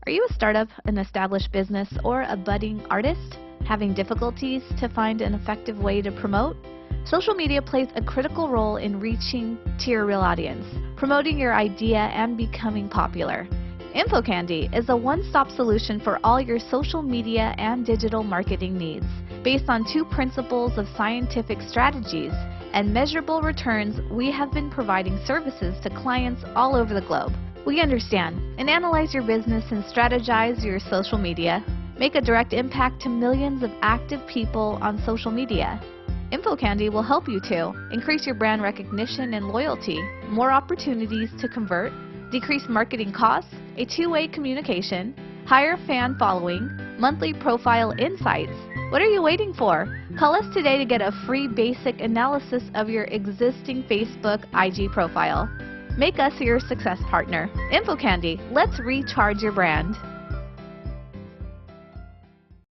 Are you a startup, an established business, or a budding artist having difficulties to find an effective way to promote? Social media plays a critical role in reaching to your real audience, promoting your idea, and becoming popular. InfoCandy is a one-stop solution for all your social media and digital marketing needs. Based on 2 principles of scientific strategies and measurable returns, we have been providing services to clients all over the globe. We understand and analyze your business and strategize your social media. Make a direct impact to millions of active people on social media. InfoCandy will help you to increase your brand recognition and loyalty, more opportunities to convert, decrease marketing costs, a 2-way communication, higher fan following, monthly profile insights. What are you waiting for? Call us today to get a free basic analysis of your existing Facebook IG profile. Make us your success partner. InfoCandy, let's recharge your brand.